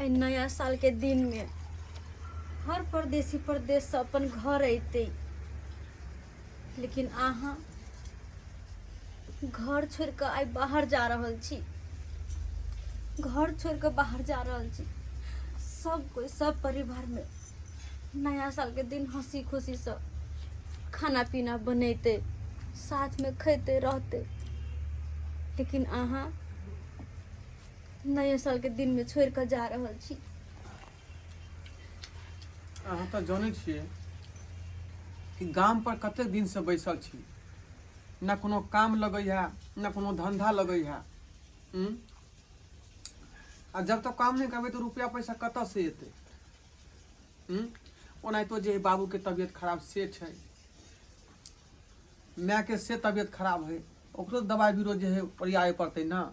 नया साल के दिन में हर परदेसी परदेश से अपन घर अते, लेकिन अहाँ घर छोड़ के आई बाहर जा रहल छी। घर छोड़ के बाहर जा रहल छी। सब कोई सब परिवार में नया साल के दिन हंसी खुशी से खाना पीना बनते, साथ में खैते रहते, लेकिन अहाँ नया साल के दिन में छोड़ के जा रहल छी। अहाँ तो जाने छिए कि गाम पर कते दिन से बैसल छी, ना कोनो काम लगै है ना कोनो धंधा लगै है। आ जब तक काम नहीं करबे तो रुपया पैसा कत से एते। ओनाहितो जे बाबू के तबियत खराब से छै, माय के से तबियत खराब है, ओकरो दवाई बीरो जे है ओरियाए पड़ते ना।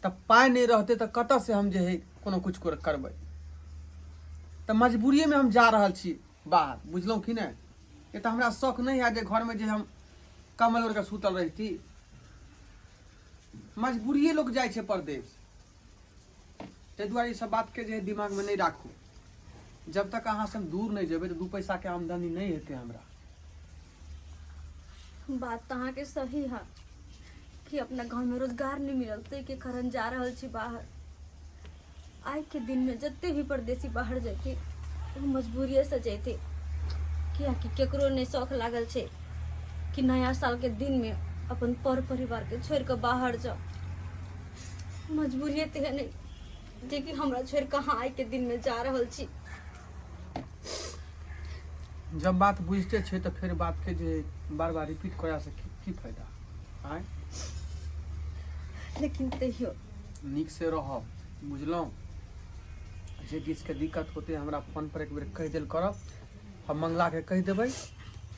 तब पाई नहीं रहते तो कत से हम जे है कोनो कुछ करबै। तो मजबूरी में हम जा रहल छी बाहर, बुझलौं कि नहीं। ये तो हमरा शौक नहीं है जे घर में जे हम कमल ओढ़ के सुतल रहती। मजबूरी लोग जाए छे परदेश, ते दुआरे ई सब बात के जे दिमाग में नहीं राखू। जब तक अहाँ से दूर नहीं जेबे तो दू पैसा के आमदनी नहीं हेते हमरा। बात तो अहाँ के सही है कि अपना गांव में रोजगार नहीं मिलल, ते के कारण जा रहल छी बाहर। आज के दिन में जत्ते भी परदेसी बाहर जाते वो मजबूरी से जाते, कि केकरो नहीं शौक लागल छे कि नया साल के दिन में अपन पर परिवार के छोड़ के बाहर जाओ। मजबूरी ते है नहीं जे कि हमरा छोड़ के हाँ आज के दिन में जा रहल छी। जब बात बुझते छे तो फिर बात के जे बार बार रिपीट करा से की फायदा आय। लेकिन तैयो निक से रह, बुझलौं। जे किसके दिक्कत होते हमरा फोन पर एक बेर कह दिल करब, हम मंगला के कह देबै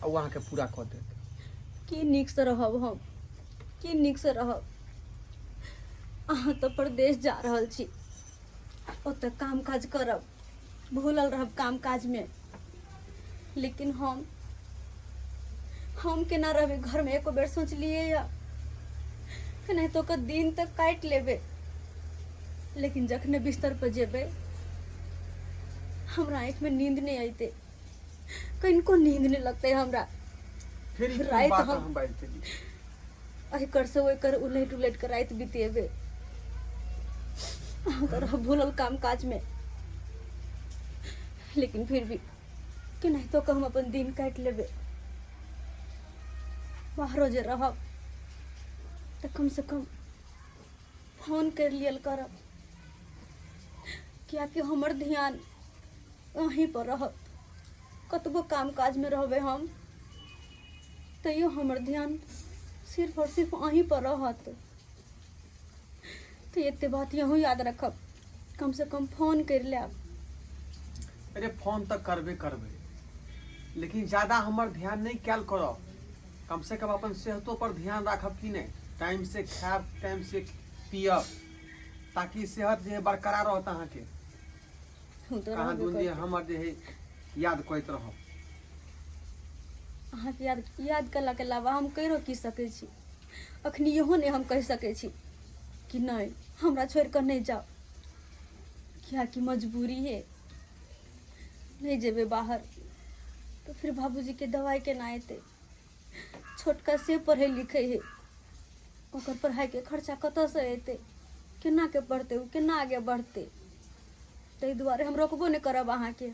और वहाँ के पूरा कर देत। की निक से रहब हम, की निक से रहब। अहाँ तो परदेश जा रहल छी, ओतऽ काम काज करब, भूलल रहब काम काज में। लेकिन हम केना रहबे घर में। एको बेर सोचलिए या नहीं तो का दिन तक काट लेबे, लेकिन जखने बिस्तर पर जेबे हमरा आँख में नींद नहीं आते, कनको नींद नहीं लगते हमरा। फिर रात बात हम हम बात करी एकर से ओकर उलट उलट कर रात बीतेबे। तो भूलल काम काज में, लेकिन फिर भी कि नहीं तो हम अपन दिन काट लेबे। बाहरो जे रहब तो कम से कम फोन कर लियल करब, क्या कि हमर ध्यान वहीं पर रहत। कतबो काम काज में रहबे हम, तैयो हमर ध्यान सिर्फ और सिर्फ वहीं पर रहत। तो ये बात यहूँ याद रखब, कम से कम फोन कर लेब। अरे फोन तक करबे करबे, लेकिन ज्यादा हमर ध्यान नहीं कैल करब। कम से कम अपन सेहतो पर ध्यान राखब कि नहीं। टाइम से खाब, टाइम से पियब, ताकि सेहत जे है बरकरार रहत। अहाँ के कहाँ दून जे हमर जे है याद करत रहब। अहाँ के याद कला के अलावा हम कहिरो की सकै छी। अखनी इहो नहीं हम कह सकै छी कि नहीं हमरा छोड़ कर नहीं जाओ, क्या कि मजबूरी है। नहीं जेबे बाहर तो फिर बाबूजी के दवाई के ना एते। छोटका से पढ़े लिखे है, ओकर पढ़ाई के खर्चा कत से एते, केना के पढ़ते, केना आगे बढ़ते। ताहि दुआरे हम रोकबो नहीं करब। अहाँ के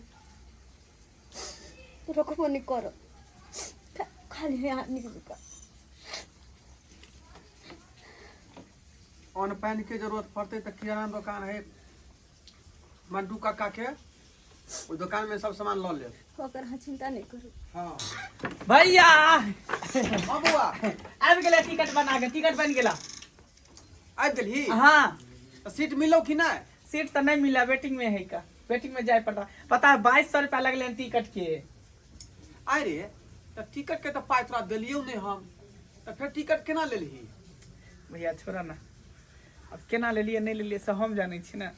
रोकबो नहीं करब, खाली यहाँ निकल कर। अन्न पानी के जरूरत पड़ते तो किराना दुकान है मंटू काका के, वो दुकान में सब सामान लो ले। ओकर हाँ चिंता नहीं करू। हाँ भैया हाँ बुआ आबि गेलै, टिकट बना के, टिकट बन गेला। आबि गेलही? हाँ तो सीट मिलो कि नहीं? सीट तो नहीं मिला, वेटिंग में है का, वेटिंग में जाए पड़ता। पता है 2200 रुपया लगले टिकट के। आय रे, तो टिकट के तो पाई तोरा दिलियो नहीं हम, तो फिर टिकट केना लेलही? भैया छोड़ा ना, अब केना ले लिए नहीं ले लिए सब हम जाने छी ना।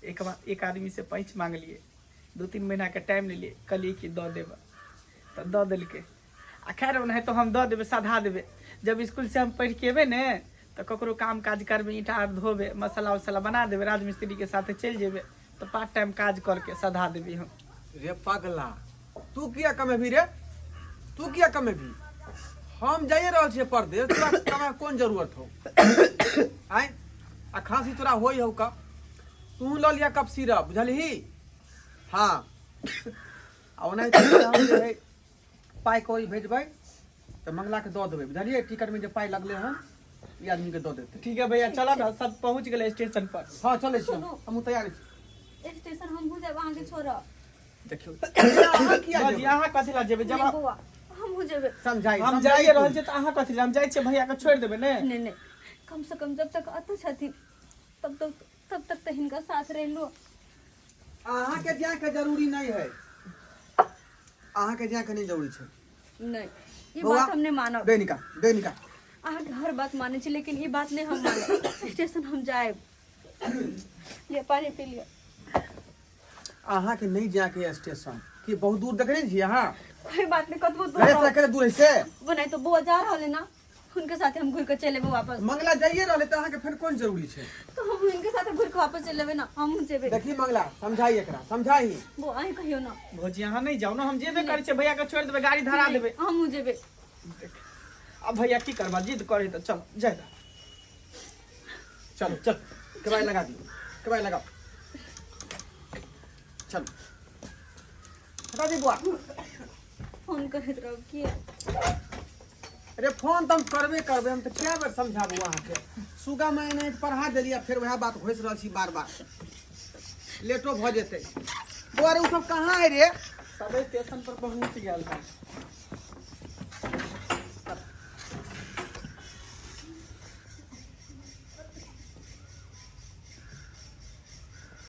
एक आदमी से पैंच मांग लिए, 2-3 महीना के टाइम ले लिए, कहलिए कि दऽ देब तो दऽ देलकै। आ खैर नहीं तो हम दऽ देबै, साधा देबै। जब स्कूल से हम पढ़ के एबै ने तो ककरो काम काज करबै, ईंटा आर धोबे, मसाला उसाला बना देबै, राजमिस्त्री के साथ चल जेबै, तो पार्ट टाइम काज करके सधा देबी हम। रे पगला, तू किया कमेबी रे? तू किया कमेबी? हम जाइए रहल छियै परदेश, तोरा कमाए कोन जरूरत हो? आय आ खांसी तोरा होई हो का? तू ल लिया कप सिरप, बुझलही? हाँ आ ओनाहि हम जे है पाइ कौड़ी भेजबै तऽ मंगला के दऽ देबै, बुझलियै? टिकट में जे पाइ लगले हन ई आदमी के दऽ देतै। ठीक है भैया, चलो ना, सब पहुंच गए स्टेशन पर। हाँ चलै छी, सुनू। हमहूँ तैयार छी। स्टेशन हम बुझब अहाँके छोड़ब देखियो अहाँ किया बाजी जेबै? अहाँ कथी ला जेबै? जब नहीं बौआ हम बुझेबै समझाई हम जाइए रहल छियै तऽ अहाँ कथी ला? हम जाइ छियै भैया के छोड़ देबै ने। नहीं नहीं कम से कम जब तक अतऽ छथिन तब तक तो हिनका साथ रह लो। अहाँ के जाए के जरूरी नहीं है, अहाँ के जाए के नहीं जरूरी छै। नहीं ये बौआ, बात हम नहीं मानब। दे निका अहाँ के हर बात माने छी लेकिन ये बात नहीं हम मानब। स्टेशन हम जाए ले पानी पी लिया। अहाँ के नहीं जाए के स्टेशन कि बहुत दूर देखने छी अहाँ? कोई बात नहीं कतबो घरे से दूर अकेले दूर है से? वो नहीं तो बुआ जा रहा है ना उनके साथ हम घूर के चले वापस। मंगला जाइए रहले त अहाँ के फिर कोन जरूरी छै? तो हम उनके साथ घूर के वापस चले ना हम जेबे। देखी मंगला समझाई एकरा, समझाई। वो आई कहियो ना भौजी अहाँ नहीं जाओ ना, हम जेबे करै छियै, भैया के छोड़ देबै, गाड़ी धरा देबै। हम जेबे। अब भैया की करबा, जिद करे तो चलो जाए। चलो चल कबाई लगा दी, कबाई लगाओ, चलो हटा दे बुआ। फोन करत रहो की अरे फोन तो हम करबे हम तो क्या बार समझाबू अहाँ के? सुगा मैंने पढ़ा देलिए, फिर वह बात घोष रहल छी बार बार, लेटो भ जेतै। बुआ रे उ सब कहाँ है रे? सब स्टेशन पर पहुंच गेल है।